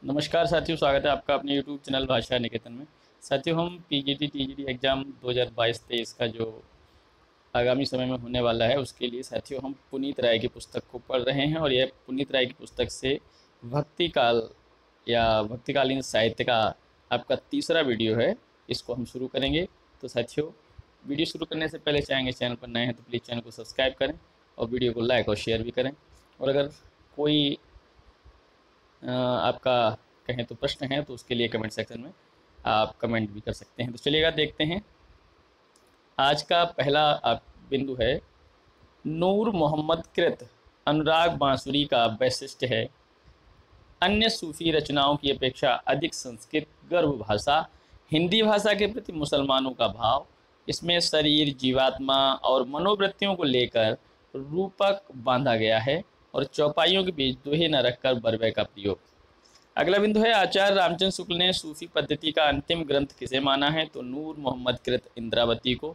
नमस्कार साथियों, स्वागत है आपका अपने यूट्यूब चैनल भाषा निकेतन में। साथियों, हम पीजीटी टीजीटी एग्ज़ाम 2022-23 का जो आगामी समय में होने वाला है उसके लिए साथियों हम पुनीत राय की पुस्तक को पढ़ रहे हैं। और यह पुनीत राय की पुस्तक से भक्ति काल या भक्तिकालीन साहित्य का आपका तीसरा वीडियो है। इसको हम शुरू करेंगे। तो साथियों, वीडियो शुरू करने से पहले चाहेंगे चैनल पर नए हैं तो प्लीज़ चैनल को सब्सक्राइब करें और वीडियो को लाइक और शेयर भी करें। और अगर कोई आपका कहें तो प्रश्न है तो उसके लिए कमेंट सेक्शन में आप कमेंट भी कर सकते हैं। तो चलिएगा देखते हैं। आज का पहला बिंदु है, नूर मोहम्मद कृत अनुराग बांसुरी का वैशिष्ट्य है अन्य सूफी रचनाओं की अपेक्षा अधिक संस्कृत गर्भ भाषा। हिंदी भाषा के प्रति मुसलमानों का भाव, इसमें शरीर, जीवात्मा और मनोवृत्तियों को लेकर रूपक बांधा गया है और चौपाइयों के बीच दोहे न रखकर बरबे का प्रयोग। अगला बिंदु है, आचार्य रामचंद्र शुक्ल ने सूफी पद्धति का अंतिम ग्रंथ किसे माना है? तो नूर मोहम्मद कृत इंद्रावती को।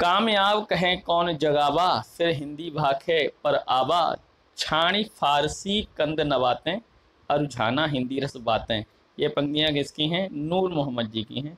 कामयाब कहें कौन जगाबा, फिर हिंदी भाखे पर आबा, छाणी फारसी कंद नवातें, अरुझाना हिंदी रस बातें। ये पंक्तियाँ किसकी हैं? नूर मोहम्मद जी की हैं।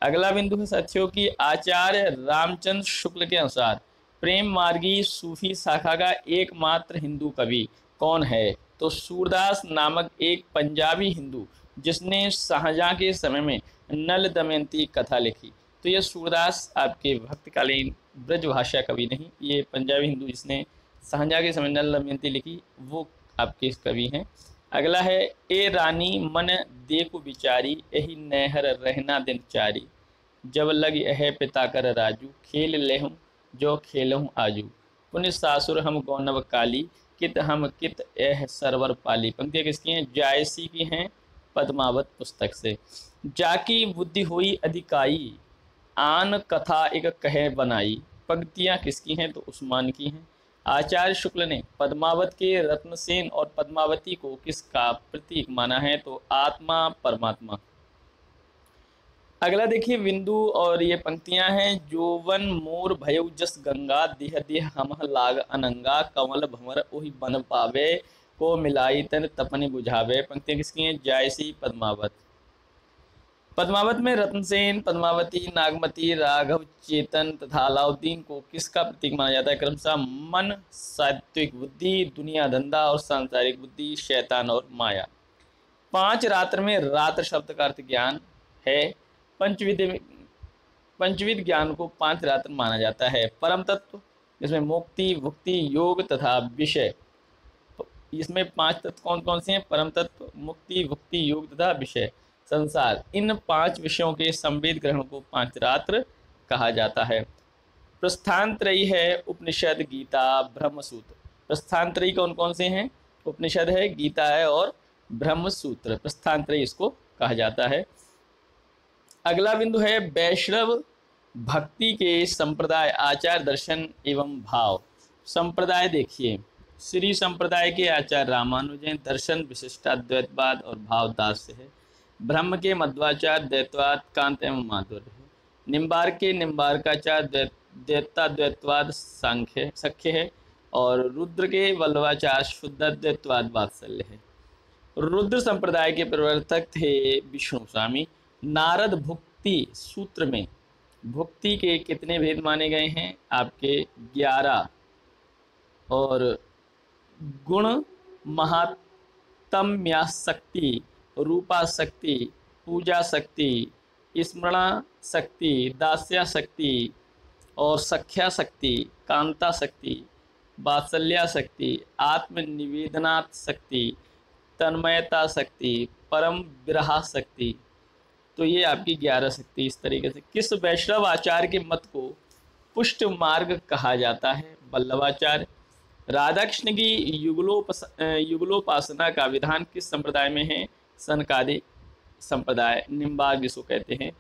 अगला बिंदु है साथियों की, आचार्य रामचंद्र शुक्ल के अनुसार प्रेम मार्गी सूफी शाखा का एकमात्र हिंदू कवि कौन है? तो सूरदास नामक एक पंजाबी हिंदू जिसने शाहजहां के समय में नल दमयंती कथा लिखी। तो ये सूरदास आपके भक्तकालीन ब्रजभाषा कवि नहीं, ये पंजाबी हिंदू जिसने शाहजहां के समय नल दमयंती लिखी वो आपके कवि हैं। अगला है, ए रानी मन देखो बिचारी, यही नहर रहना दिन चारी, जब लग यह पिता कर राजू, खेल लेहूँ जो खेलहूँ आजू, पुण्य सासुर हम गौनव काली, कित हम कित यह सरवर पाली। पंक्तियाँ किसकी हैं? जायसी की हैं, पद्मावत पुस्तक से। जाकी बुद्धि हुई अधिकाई, आन कथा एक कहे बनाई। पंक्तियाँ किसकी हैं? तो उस्मान की हैं। आचार्य शुक्ल ने पद्मावत के रत्नसेन और पद्मावती को किसका प्रतीक माना है? तो आत्मा परमात्मा। अगला देखिए बिंदु, और ये पंक्तियां हैं, जोवन मोर भयउ जस गंगा, देह देह हमह लाग अनंगा, कमल भंवर ओहि बन पावे, को मिलाई तन तपन बुझावे। पंक्तियां किसकी हैं? जायसी, पद्मावत। पद्मावत में रत्नसेन, पद्मावती, नागमती, राघव, चेतन तथा अलाउद्दीन को किसका प्रतीक माना जाता है? क्रमशः मन, सात्विक बुद्धि, दुनिया धंधा और सांसारिक बुद्धि, शैतान और माया। पांच रात्र में रात्र शब्द का अर्थ ज्ञान है। पंचविध पंचविध ज्ञान को पांच रात्र माना जाता है। परम तत्व, इसमें मुक्ति, भुक्ति, योग तथा विषय। इसमें पांच तत्व कौन कौन से हैं? परम तत्व, मुक्ति, भुक्ति, योग तथा विषय, संसार। इन पांच विषयों के संवेद ग्रहण को पांच रात्र कहा जाता है। प्रस्थानत्रयी है, उपनिषद, गीता, ब्रह्मसूत्र। प्रस्थानत्रयी कौन कौन से हैं? उपनिषद है, गीता है और ब्रह्मसूत्र। प्रस्थानत्रयी इसको कहा जाता है। अगला बिंदु है, वैष्णव भक्ति के संप्रदाय, आचार, दर्शन एवं भाव। संप्रदाय देखिए, श्री संप्रदाय के आचार्य रामानुजन, दर्शन विशिष्टाद्वैतवाद और भाव दास्य है। ब्रह्म के मध्वाचार्य द्वैतवाद, कांत एवं माधुर्य है। निम्बार के निम्बारकाचार्य द्वैताद्वैतवाद, सांख्य सख्य है। और रुद्र के वल्लभाचार्य शुद्धाद्वैतवाद, वात्सल्य है। रुद्र संप्रदाय के प्रवर्तक थे विष्णु स्वामी। नारद भुक्ति सूत्र में भुक्ति के कितने भेद माने गए हैं? आपके 11। और गुण, महात्म्याशक्ति, रूपाशक्ति, पूजा शक्ति, स्मरणा शक्ति, दास्या शक्ति और सख्या शक्ति, कांता शक्ति, वात्सल्या शक्ति, आत्मनिवेदना शक्ति, तन्मयता शक्ति, परम विरहा शक्ति। तो ये आपकी 11 शक्ति। इस तरीके से किस वैष्णव आचार्य के मत को पुष्ट मार्ग कहा जाता है? वल्लभाचार्य। राधाकृष्ण की युगलोपासना का विधान किस संप्रदाय में है? सनकादिक संप्रदाय, निम्बार्क जिसको कहते हैं।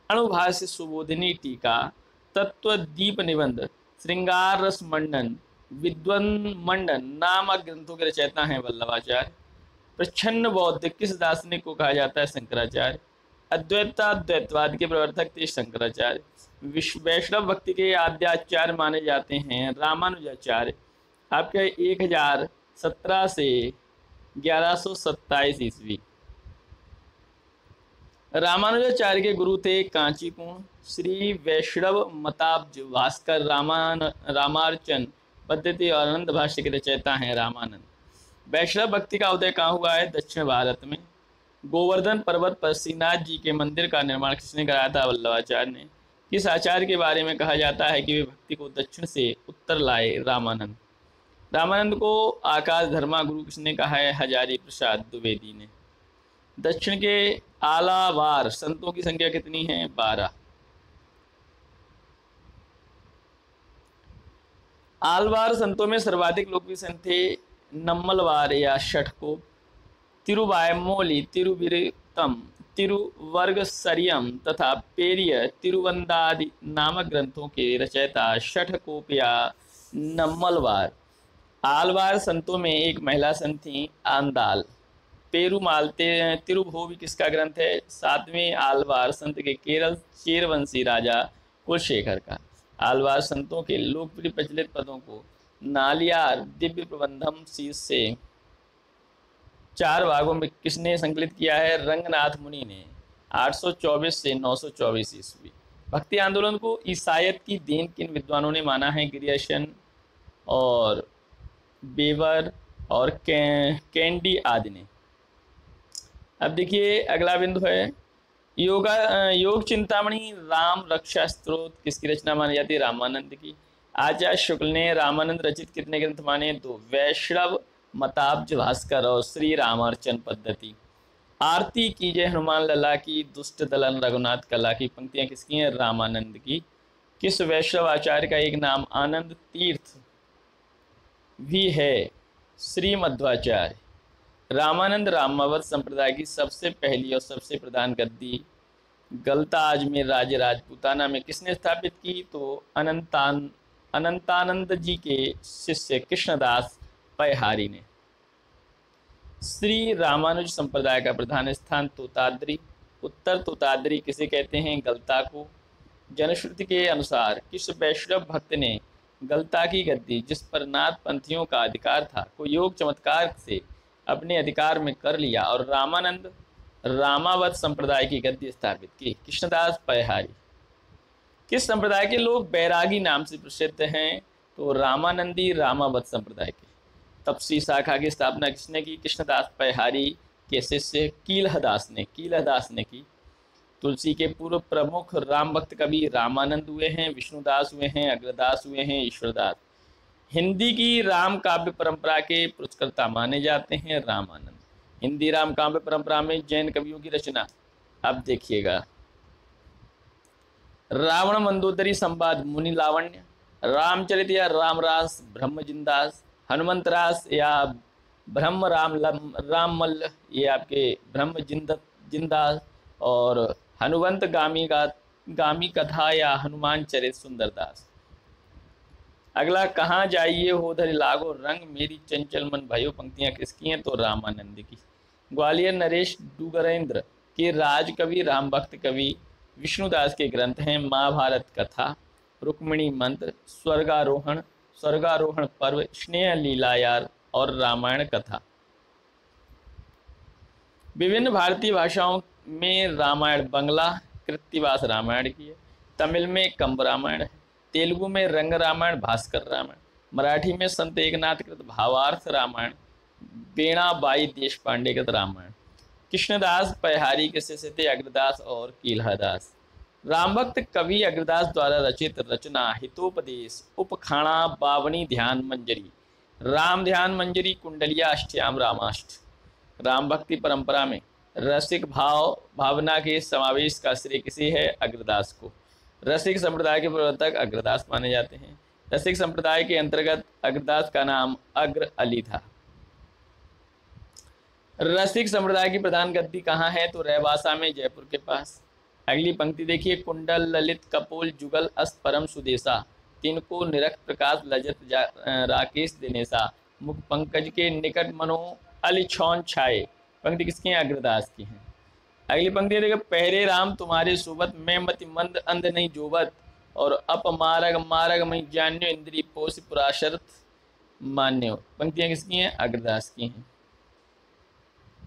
अणुभाष्य, सुबोधिनी टीका, तत्वदीप निबंध, श्रृंगार रस मंडन, विद्वन मंडन नामक ग्रंथों के रचयिता हैं वल्लभाचार्य। प्रच्छन्न बौद्ध किस दार्शनिक को कहा जाता है? शंकराचार्य। अद्वैताद्वैतवाद के प्रवर्तक थे शंकराचार्य। वैष्णव भक्ति के आद्याचार्य माने जाते हैं रामानुजाचार्य। आपके 1017 से 1127 ईस्वी। रामानुजाचार्य के गुरु थे कांचीपुर श्री वैष्णव मताब्ज भास्कर रामार्चन पद्धति और आनंद भाष्य के रचयिता हैं रामानंद। वैष्णव भक्ति का उदय कहाँ हुआ है? दक्षिण भारत में। गोवर्धन पर्वत पर श्रीनाथ जी के मंदिर का निर्माण किसने कराया था? वल्लभाचार्य ने। किस आचार्य के बारे में कहा जाता है कि वे भक्ति को दक्षिण से उत्तर लाए? रामानंद। रामानंद को आकाश धर्मा गुरु किसने कहा है? हजारी प्रसाद द्विवेदी ने। दक्षिण के आलावार संतों की संख्या कितनी है? 12। आलवार संतों में सर्वाधिक लोकप्रिय संत थे नम्मलवार या षटको, तिरुवायमोली, तिरुविरतम, तिरुवर्गसरियम तथा पेरिय तिरुवंदादि नामक ग्रंथों के रचयिता षटकोप या नम्मलवार। आलवार संतों में एक महिला संत थी आंदाल। पेरुमाल तिरुभोवी किसका ग्रंथ है? 7वें आलवार संत के केरल चेरवंशी राजा कुलशेखर का। आलवार संतों के लोकप्रिय प्रचलित पदों को नालियार दिव्य प्रबंधम शीर्ष से 4 भागों में किसने संकलित किया है? रंगनाथ मुनि ने 824 से 924 ईस्वी। भक्ति आंदोलन को ईसाइत की देन किन विद्वानों ने माना है? ग्रियर्सन और बेवर और कैंडी आदि ने। अब देखिए अगला बिंदु है योग चिंतामणि राम रक्षा स्तोत्र किसकी रचना मानी जाती है? रामानंद की। आचार्य शुक्ल ने रामानंद रचित कितने ग्रंथ माने? 2। वैष्णव मताब्ज भास्कर और श्री रामार्चन पद्धति। आरती कीजिए हनुमान लला की, दुष्ट दलन रघुनाथ कला की पंक्तियां किसकी हैं? रामानंद की। किस वैष्णव आचार्य का एक नाम आनंद तीर्थ भी है? श्री मध्वाचार्य। रामानंद रामावत संप्रदाय की सबसे पहली और सबसे प्रधान गद्दी गलता अजमेर राज्य राजपूताना में किसने स्थापित की? तो अनंतानंद जी के शिष्य कृष्णदास पैहारी ने। श्री रामानुज संप्रदाय का प्रधान स्थान तोताद्री, उत्तर तोताद्री किसे कहते हैं? गलता को। जनश्रुति के अनुसार किस वैष्णव भक्त ने गलता की गद्दी, जिस पर नाथ पंथियों का अधिकार था, को योग चमत्कार से अपने अधिकार में कर लिया और रामानंद रामावत संप्रदाय की गद्दी स्थापित की? कृष्णदास पैहारी। किस संप्रदाय के लोग बैरागी नाम से प्रसिद्ध हैं? तो रामानंदी रामावत संप्रदाय के। तपसी शाखा की स्थापना किसने की? कृष्णदास पैहारी के शिष्य कीलहदास ने की। तुलसी के पूर्व प्रमुख राम भक्त कवि रामानंद हुए हैं, विष्णुदास हुए हैं, अग्रदास हुए हैं, ईश्वरदास। हिंदी की राम काव्य परंपरा के पुरस्कर्ता माने जाते हैं रामानंद। हिंदी राम काव्य परंपरा में जैन कवियों की रचना। अब देखिएगा रावण मंदोदरी संवाद मुनि लावण्य, रामचरित या रामरास ब्रह्मजिंदास, हनुमंतरास या ब्रह्म राममल्ल ये आपके ब्रह्म जिंदास, और हनुमंत गामी कथा या हनुमान चरित सुंदरदास। अगला कहाँ जाइए हो धरि लागो रंग मेरी चंचल मन भयो पंक्तियां किसकी हैं? तो रामानंद की। ग्वालियर नरेश डूगरेंद्र के राजकवि राम भक्त कवि विष्णुदास के ग्रंथ हैं महाभारत कथा, रुक्मिणी मंत्र, स्वर्गारोहण पर्व, स्नेह लीलायार और रामायण कथा। विभिन्न भारतीय भाषाओं में रामायण बंगला कृत्तिवास रामायण की है, तमिल में कंब रामायण है, तेलुगु में रंग रामायण भास्कर रामायण, मराठी में संत एकनाथ कृत भावार्थ रामायण, बेणाबाई देशपांडे कृत रामायण। कृष्णदास पैहारी के शिष्य थे अग्रदास और कीलहदास। रामभक्त कवि अग्रदास द्वारा रचित रचना हितोपदेश, उपखाणा, बावनी ध्यान मंजरी, राम ध्यान मंजरी, कुंडलिया अष्टयाम रामाष्ट। राम भक्ति परंपरा में रसिक भावना के समावेश का श्रेय किसे है? अग्रदास को। रसिक संप्रदाय के प्रवर्तक अग्रदास माने जाते हैं। रसिक संप्रदाय के अंतर्गत अग्रदास का नाम अग्र अली था। रसिक संप्रदाय की प्रधान गद्दी कहाँ है? तो रैवासा में, जयपुर के पास। अगली पंक्ति देखिए, कुंडल ललित कपोल जुगल अस्त परम सुदेशा, तिनको निरख प्रकाश लजत राकेश दिनेशा, मुख पंकज के निकट मनो अलिछौन छाए। पंक्ति किसकी है? अग्रदास की है। अगली पंक्ति देखिए, पहरे राम तुम्हारे सुबत, मैं मति मंद अंध नहीं जोबत, और अप मारग मई जान्यो, इंद्री पोष पुराशरत मान्यो। पंक्तियां किसकी हैं? अग्रदास की हैं।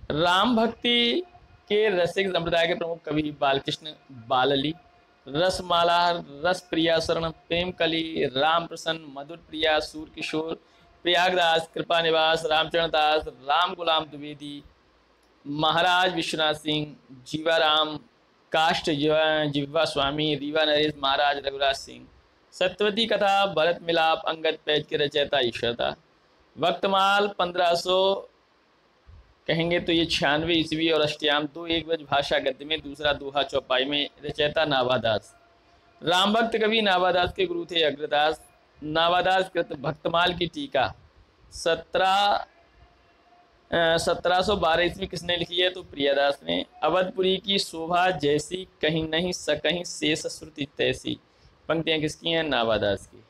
राम भक्ति के रसिक संप्रदाय के प्रमुख कवि बालकृष्ण बालली, रसमाला, रस प्रिया शरण, प्रेम कली, राम प्रसन्न, मधुर प्रिया, सूर किशोर, प्रयागदास, कृपा निवास, रामचरण दास, राम गुलाम द्विवेदी, महाराज विश्वनाथ सिंह, जीवाराम, काष्ट जिह्वा स्वामी, रीवा नरेश, महाराज रघुराज सिंह, सत्यवती कथा, भरत मिलाप, अंगद पैज के रचयिता ईश्वरदास, वक्तमाल 1500 कहेंगे तो ये 96 ईस्वी और अष्टयाम 2 एक ब्रज भाषा गद्य में, दूसरा दोहा चौपाई में, रचयिता नाभादास। राम भक्त कवि नाभादास के गुरु थे अग्रदास। नाभादास कृत भक्तमाल की टीका 1712 ईस्वी किसने लिखी है? तो प्रियादास ने। अवधपुरी की शोभा जैसी कहीं नहीं सकहीं शेष श्रुति तैसी, पंक्तियां किसकी हैं? नाभादास की।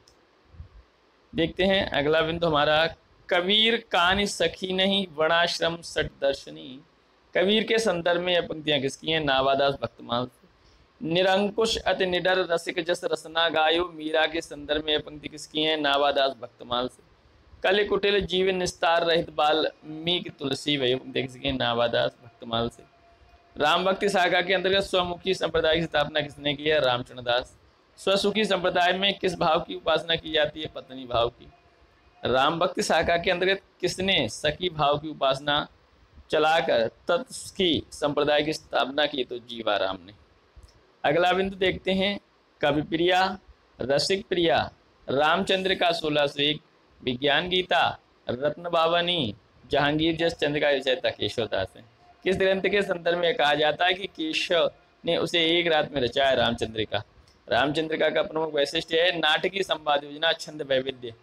देखते हैं अगला बिंदु हमारा, कबीर कानि सखी नहीं वर्णाश्रम सट दर्शनी। कबीर के संदर्भ में यह पंक्तियां किसकी हैं? नाभादास भक्तमाल से। निरंकुश अति निडर रसिक जस रसना गायो, मीरा के संदर्भ में यह पंक्ति किसकी हैं? नाभादास भक्तमाल से। कलि कुटिल जीवन निस्तार रहित बाल्मीकि तुलसी, वही पंक्ति किसकी हैं? नाभादास भक्तमाल से। राम भक्ति शाखा के अंतर्गत स्वमुखी संप्रदाय की स्थापना किसने की है? रामचरण दास। स्वसुखी संप्रदाय में किस भाव की उपासना की जाती है? पत्नी भाव की। राम भक्ति शाखा के अंतर्गत किसने सखी भाव की उपासना चलाकर तत्सुखी संप्रदाय की स्थापना की? तो जीवाराम ने। अगला बिंदु देखते हैं, कवि प्रिया, रसिक प्रिया, रामचंद्र का 1601, विज्ञान गीता, रत्न बावनी, जहांगीर जस चंद्र का रचयिता केशवदास है। किस ग्रंथ के संदर्भ में कहा जाता है कि केशव ने उसे एक रात में रचाया? रामचंद्र का। रामचंद्र का प्रमुख वैशिष्ट्य है नाटकीय संवाद योजना, छंद वैविध्य,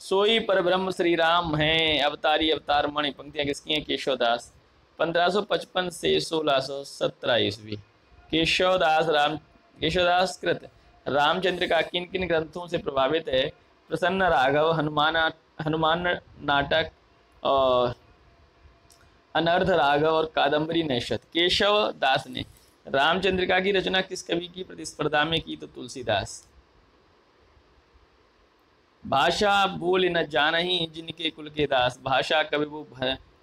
सोई पर ब्रह्म श्री राम हैं, अवतारी अवतार मणि, पंक्तियां किसकी हैं? केशवदास। 1555 से 1617 ईस्वी। केशवदास कृत रामचंद्र का किन किन ग्रंथों से प्रभावित है? प्रसन्न राघव, हनुमान नाटक और अनर्थ राघव और कादम्बरी नैषध। केशव दास ने रामचंद्रिका की रचना किस कवि की प्रतिस्पर्धा में की? तो तुलसीदास। भाषा बोल न जानही जिनके कुल के दास, भाषा कवि वो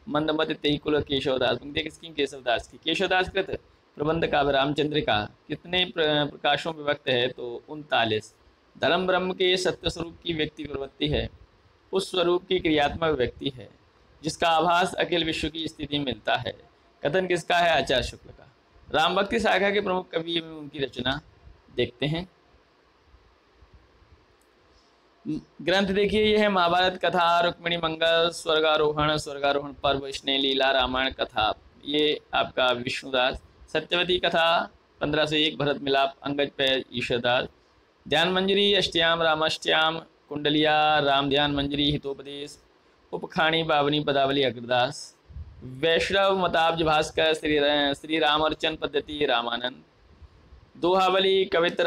मंदमत तेई कुल केशवदास, पंक्ति किसकी? केशवदास की। केशवदास कृत प्रबंध काव्य रामचंद्र का कितने प्रकाशों में विभक्त है? तो 39। धर्म ब्रह्म के सत्य स्वरूप की व्यक्ति प्रवृत्ति है, उस स्वरूप की क्रियात्मक व्यक्ति है जिसका आभास अखिल विश्व की स्थिति मिलता है। कथन किसका है? आचार्य शुक्ल का। राम भक्ति शाखा के प्रमुख कवि एवं उनकी रचना देखते हैं। ग्रंथ देखिए, यह है महाभारत कथा, रुक्मिणी मंगल, स्वर्गारोहण पर्व, स्नेह लीला, रामायण कथा, ये आपका विष्णुदास। सत्यवती कथा 1501, भरत मिलाप, अंगद पैज, ईश्वरदास। ध्यान मंजरी, अष्टयाम, रामाष्टयाम, कुंडलिया, राम ध्यान मंजरी, हितोपदेश, उपखाणी, बावनी, पदावली, अग्रदास। वैष्णव मताब्ज भास्कर, श्री राम अर्चन पद्धति, रामानंद। दोहावली, कवित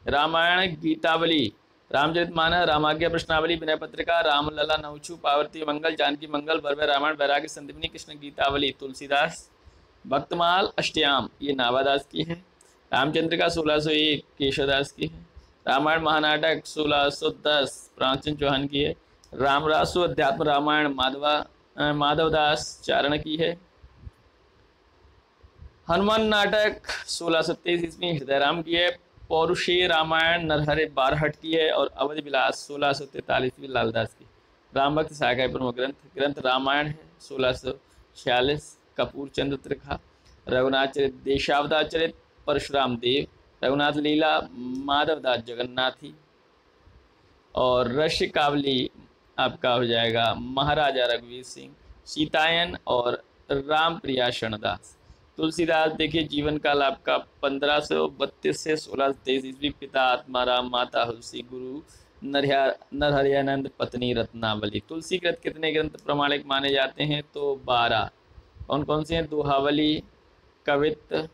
रामायण, गीतावली, रामचरितमानस, रामाज्ञा प्रश्नावली, विनय पत्रिका, रामलला, नवछू, पावर्ती मंगल, जानकी मंगल, बरवे रामायण, वैराग्य संदीपनी, कृष्ण गीतावली, तुलसीदास। भक्तमाल, अष्टयाम, ये नाभादास की है। रामचंद्र का 1601, केशवदास की है। रामायण महानाटक 1610, प्राचीन चौहान की है। रामरासु अध्यात्म रामायण, माधवदास चारण की है। हनुमान नाटक 1623 ईस्वी, हृदयराम की है। पौरुषेय रामायण नरहरे बारहट की है। और अवधि विलास 1643 ईस्वी, लालदास की। राम भक्त शाखा प्रमुख ग्रंथ रामायण है 1646, कपूर चंद्र त्रिखा, रघुनाथ चरित, देशावतार चरित, परशुराम देव, रघुनाथ लीला, माधवदास जगन्नाथी। और रश्यकावली आपका हो जाएगा महाराजा रघुवीर सिंह, सीतायन और राम प्रिया शरणदास। तुलसीदास देखिए, जीवन काल आपका 1532 से 1623 ईस्वी। पिता आत्माराम, माता तुलसी, गुरु नरहरियानंद, पत्नी रत्नावली। तुलसी कृत कितने ग्रंथ प्रमाणिक माने जाते हैं? तो 12। कौन कौन से हैं? दोहावली, कवित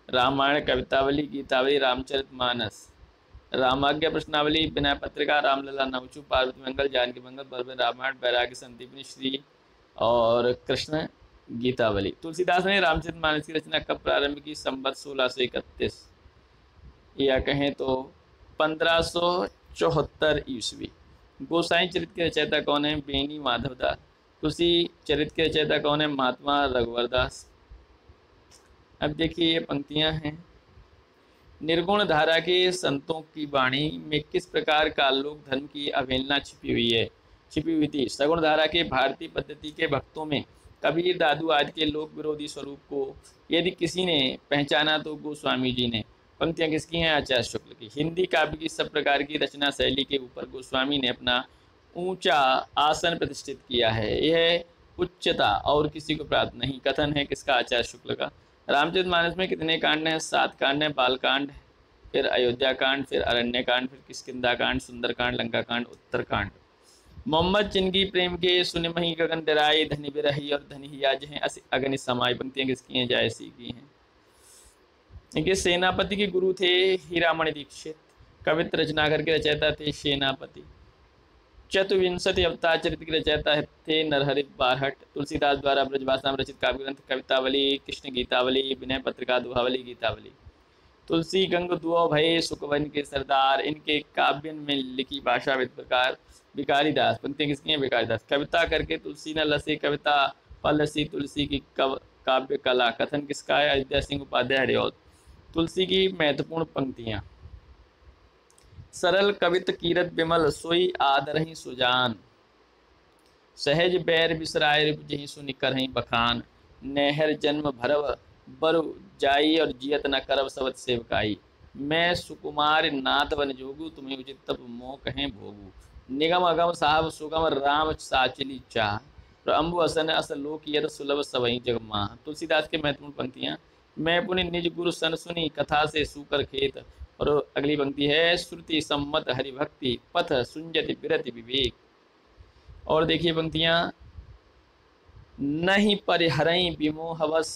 रामायण, कवितावली, गीतावली, रामचरितमानस, रामाज्ञा प्रश्नावली, विनय पत्रिका, रामलला, नवचू, पार्वती मंगल, जानकी मंगल, बरवे रामायण, वैराग्य संदीपनी, श्री और कृष्ण गीतावली। तुलसीदास ने रामचरितमानस की रचना कब प्रारंभ की? संवत 1631, या कहें तो 1574 ईस्वी। गोसाई चरित्र के रचयिता कौन है? बेनी माधव दास। तुलसी चरित्र के रचयिता कौन है? महात्मा रघुवर दास। अब देखिए ये पंक्तियां हैं। निर्गुण धारा के संतों की वाणी में किस प्रकार का लोक धर्म की अवहेलना छिपी हुई थी? सगुण धारा के भारतीय पद्धति के भक्तों में कबीर, दादू आदि के लोक विरोधी स्वरूप को यदि किसी ने पहचाना तो गोस्वामी जी ने। पंक्तियां किसकी हैं? आचार्य शुक्ल की। हिंदी काव्य की सब प्रकार की रचना शैली के ऊपर गोस्वामी ने अपना ऊंचा आसन प्रतिष्ठित किया है। यह उच्चता और किसी को प्राप्त नहीं। कथन है किसका? आचार्य शुक्ल का। रामचरितमानस में कितने कांड हैं? 7 कांड हैं। बालकांड, फिर अयोध्या कांड, फिर अरण्य कांड, फिर किष्किंधा कांड, सुंदर कांड, लंका कांड, उत्तर कांड। मोहम्मद जिनकी प्रेम के सुनमही गगन डराई, धनी बिरही और धनी हियाज हैं अस अग्नि समाई। पंक्तियां किसकी हैं? जायसी की हैं। इनके सेनापति के गुरु थे हीरामणि दीक्षित। कवित्र रचनाकर के रचयिता थे सेनापति। चतुर्विंशति अवतार चरित्र के रचयिता थे नरहरि बारहट। तुलसीदास द्वारा ब्रजभाषा में रचित काव्य ग्रंथ कवितावली, कृष्ण गीतावली, विनय पत्रिका, दुहावली, गीतावली। तुलसी गंग दुओ भये सुखवन के सरदार। इनके काव्यन में लिखी भाषा प्रकार भिखारीदास। पंक्तियां किसकी हैं? भिखारीदास। कविता करके तुलसी न लसी, कविता पलसी तुलसी की काव्य कला। कथन किसका है? अयोध्या सिंह उपाध्याय हरिऔध। तुलसी की महत्वपूर्ण पंक्तियां। सरल कवित कीरत विमल, सोई आदरहि सुजान। सहज बैर बिसराय जही सुनि करहि बखान। नेहर जन्म भरव बरु जाई और जियत न करब सबत सेवकाई। मैं सुकुमार नाथ वन जोगू, तुम्हें उचित तप मोह कहें भोगू। निगम अगम साहब सुगम राम साचली चाह। प्रअम्बु असन अस लोक यत सुलभ सबई जग माह। तुलसीदास के महत्वपूर्ण पंक्तियां। मैं पुनि निज गुरु सन सुनी, कथा से सूकर खेत। और अगली पंक्ति है श्रुति सम्मत हरिभक्ति, पथ सुंजति बिरति विवेक। और देखिए पंक्तियां। नहीं परिहरई विमोहवश,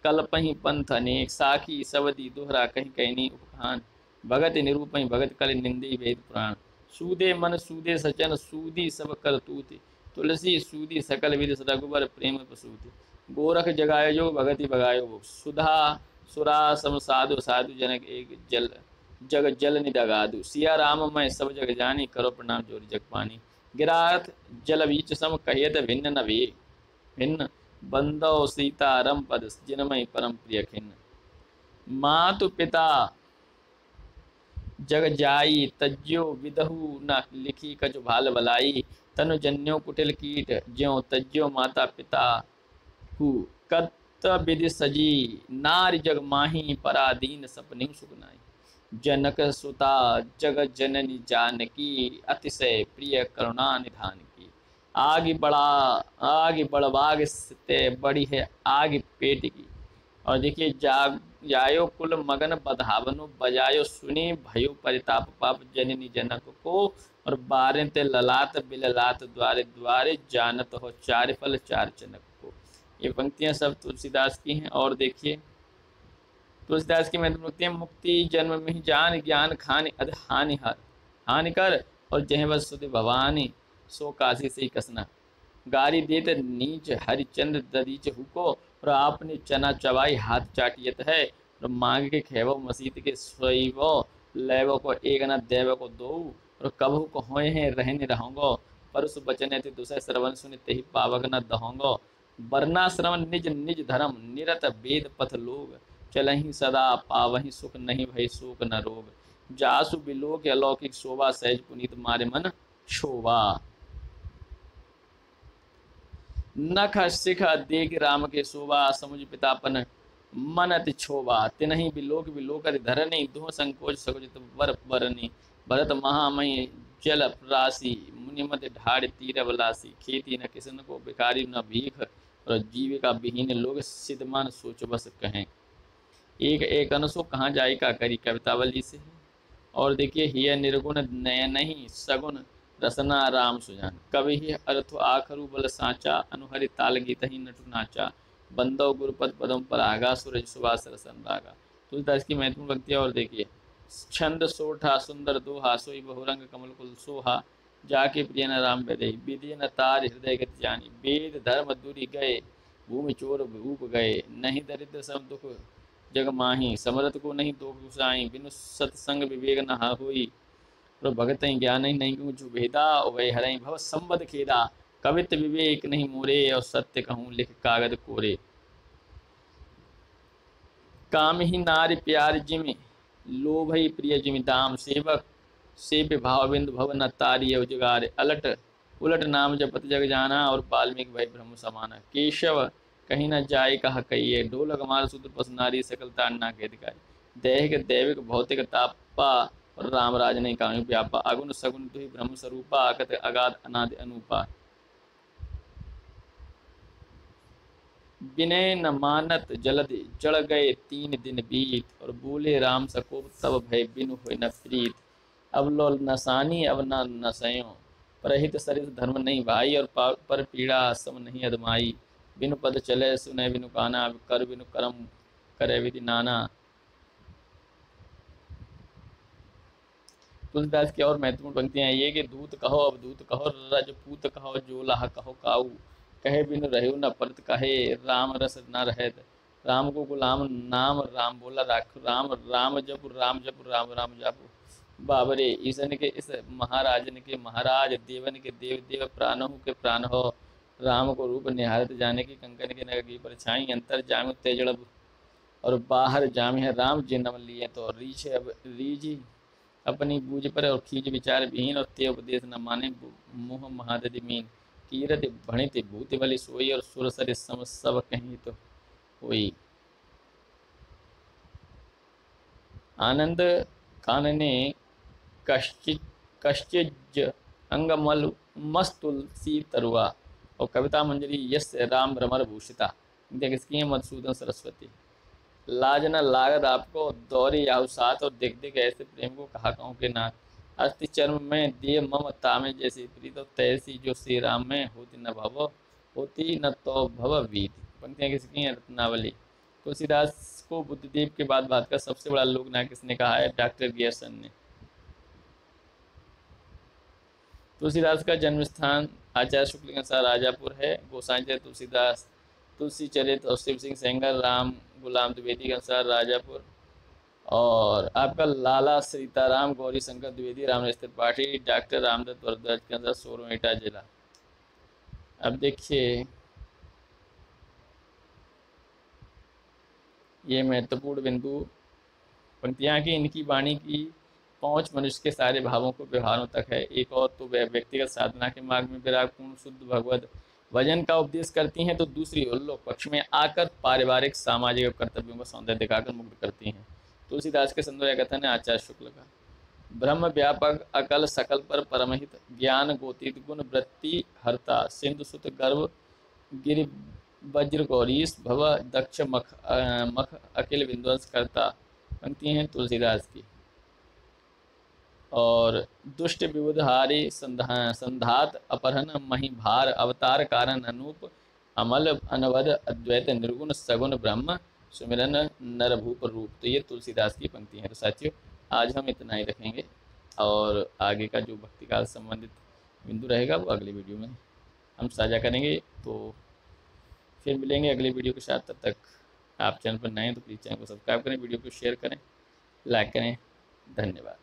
कल्पहि पंथ अनेक। साखी सवदी दोहरा कहीं कहनी उपखान। भगत निरूपहि भगत कल निंदे वेद पुराण। सूदे मन सूदे सचन, सूदी सब करतूत। तुलसी सूदी सकल विद, रघुबर प्रेम प्रसूति। गोरख जगायो जो, भगति भगायो भोग। सुधा सुरा सम साधु, साधु जनक एक जल जग जल निदगादु। सिया राम मैं सब जग जानी, करो प्रणाम जोरी जग पानी। गिराथ जल बीच सम कहियत भिन्न न वे। भिन्न बंदो सीता रम पद, जिनमय परम प्रिय खिन्न। मातु पिता जग जाई, तज्यो विदहु न लिखी कछु भाल बलाई। तनु जन्यो कुटिल कीट, ज्यों तज्यो माता पिता हु। कत विधि सजी नारी जग माही, पराधीन सपनि सुगनाई। जनक सुता जगत जननी जानकी, अतिशय प्रिय करुणा निधान की। आगे बढ़वाग से बड़ी है आगे पेट की। और देखिए जायो कुल मगन बधावनु, बजायो सुनी भयो परिताप पाप जननी जनक को। और बारे ते ललात बिललात, द्वारे द्वारे जानत हो चार फल चार चनक को। ये पंक्तियां सब तुलसीदास की हैं। और देखिए तुलसीदास की महत्वपूर्ण पंक्तियां। मुक्ति जन्म में जान, ज्ञान खान अध हानि हर। हानि कर और जह बस सुध भवानी, सो काशी से ही कसना। गारी देत नीच हरिचंद्र ददीच हुको, और आपने चना चबाई हाथ चाटियत है। और मांग के खेवो मसीत के सोईवो, लेवो को एक न देव को दो। और कभू को होए हैं रहने रहूंगो, परस बचने थे दूसरे श्रवण सुनि तेहि पावक न दहोंगो। वरना श्रवण निज निज धर्म, निरत वेद पथ लोग। चलहि सदा पावहि सुख, नहीं भय शोक न रोग। जासु बिलोक अलौकिक शोभा, सहज पुनीत मारे मन शोभा। नख शिख देख राम के शोभा, समुझ पितापन मन अति क्षोभा। तिनहि बिलोक बिलोक धरनी, दुह संकोच सकुचित वर बरनी। भरत महामय जल राशि, मुनिमत ढाड़ तीर बलासी। खेती न किसन को भिखारी न भीख, और जीविका विहीन लोग सिद्धमान सोच बस कहें। एक एक अनुसो कहाँ जाए का करी, कवितावली से। और देखिए हिय निर्गुण नयन नहीं, सगुण रसना राम सुजान। कवि ही अर्थ आखरु बल साचा, अनुहरि ताल गीत ही नटु नाचा। बंदो गुरुपद पदम पर आगा, सूरज सुभाष रसन रागा। तुलसीदास की महत्वपूर्ण पंक्तियां। और देखिए छंद सोठा सुंदर दोहा, सोई बहुरंग कमल कुल सोहा। जाके प्रिय न राम बेदई, विधि न तार हृदय गति जानी। वेद धर्म दूरी गए, भूमि चोर भूप गए। नहीं दरिद्र सब दुख जग माही, समरथ को नहीं दो गुसाई। बिनु सत्संग विवेक न होई, और भगत ज्ञान ही नहीं क्यों भेदा वह हरई भव संबद खेदा, कवित विवेक नहीं मोरे और सत्य कहूँ लिख कागद कोरे। काम ही नारी प्यार जिमि लोभ ही प्रिय जिमि दाम, सेवक सेव्य भाव बिंदु भव न तारी उजगार, अलट उलट नाम जपत जग जाना और वाल्मीकि भय ब्रह्म समाना। केशव कहीं न जाय कहा कहिए, ढोलक मार शूद्र पस नारी सकलता अन्ना के अधिकारी। दैहिक दैविक भौतिक तापा और रामराज ने कानु व्यापा, अगुण सगुण तुहि ब्रह्म स्वरूपा, अगत अगाध अनादि अनूपा। विनय न मानत जलदि जड़ गए 3 दिन बीत, और बोले राम सकोप तब भय बिनु होय न प्रीत। अब लो नसानी अब न नसयो, परहित सरित धर्म नहीं भाई, और पर पीड़ा सम नहीं अदमाई। बिनु पद चले सुने बिनु काना, कर बिनु कर्म करे विधि नाना। तुलसीदास की और महत्वपूर्ण पंक्तियां ये कि दूत कहो अब दूत कहो, रजपूत कहो जोलाह कहो काऊ, कहे बिनु रहो न परत कहे, राम रस न रहत राम को गुलाम नाम, राम बोला राख राम, राम जप राम जप राम राम जप। बाबरे ईसन के इस महाराजन के महाराज, देवन के देव देव प्राणों के प्राण हो, राम को रूप निहारत जाने की कंकन के नगर की परछाई। अंतर जाम तेजड़ और बाहर जाम है राम, जे नम लिए तो रीछ अब रीझी अपनी बूझ पर, और खींच विचार विहीन, और ते उपदेश न माने मुँह महादधि मीन। कीरत भणित भूति बलि सोई, और सुरसर सम सब कहीं तो होई। आनंद कानने कश्चिज अंगमल मस्तुलसी तरुआ, और कविता मंजरी यश राम भ्रमर भूषिता। किसकी मधुसूदन सरस्वती। लाज न लागत आपको दौरी याहु साथ, और देख देख ऐसे प्रेम को कहा कहूँ के नाथ। अस्थि चर्म में देह मम तामे जैसी प्रीत, तैसी जो श्री राम में होती न भव होती न तो भव वीत। पंक्तियाँ किसकी हैं? रत्नावली। तुलसीदास को बुद्धदेव के बाद भारत का सबसे बड़ा लोकनायक किसने कहा है? डॉक्टर गियर्सन ने। तुलसीदास का जन्म स्थान आचार्य शुक्ल के अनुसार राजापुर है। गोसाई चरित तुलसीदास, तुलसी चरित और शिव सिंह सेंगर राम गुलाम द्विवेदी के अनुसार राजापुर। और आपका लाला सीताराम गौरी शंकर द्विवेदी राम त्रिपाठी डॉक्टर रामदत्त भारद्वाज के अनुसार सोरोएटा जिला। अब देखिए ये महत्वपूर्ण बिंदु पंक्तियाँ की, इनकी वाणी की पहुँच मनुष्य के सारे भावों को व्यवहारों तक है। एक और तो वह व्यक्तिगत साधना के मार्ग में विरागपूर्ण शुद्ध भगवत भजन का उपदेश करती हैं, तो दूसरी ओर लोक पक्ष में आकर पारिवारिक सामाजिक और कर्तव्यों का सौंदर्य दिखाकर मुक्त करती हैं। तुलसीदास के संदर्भ कथन है आचार्य शुक्ल का। ब्रह्म व्यापक अकल सकल पर परमहित, ज्ञान गोतीत गुण वृत्ति हरता, सिंधु सुत गर्भ गिरि वज्र गौरीश, भव दक्ष मख अखिल विध्वंस करता। पंक्ति हैं तुलसीदास की। और दुष्ट विबुधारी संधात अपहरण मही भार, अवतार कारण अनूप अमल अनवध अद्वैत निर्गुण सगुण ब्रह्म सुमिरन नरभूप रूप। तो ये तुलसीदास की पंक्ति हैं। तो साथियों आज हम इतना ही रखेंगे, और आगे का जो भक्ति काल संबंधित बिंदु रहेगा वो अगली वीडियो में हम साझा करेंगे। तो फिर मिलेंगे अगली वीडियो के साथ। तब तक आप चैनल पर नए हैं तो प्लीज़ चैनल को सब्सक्राइब करें, वीडियो को शेयर करें, लाइक करें। धन्यवाद।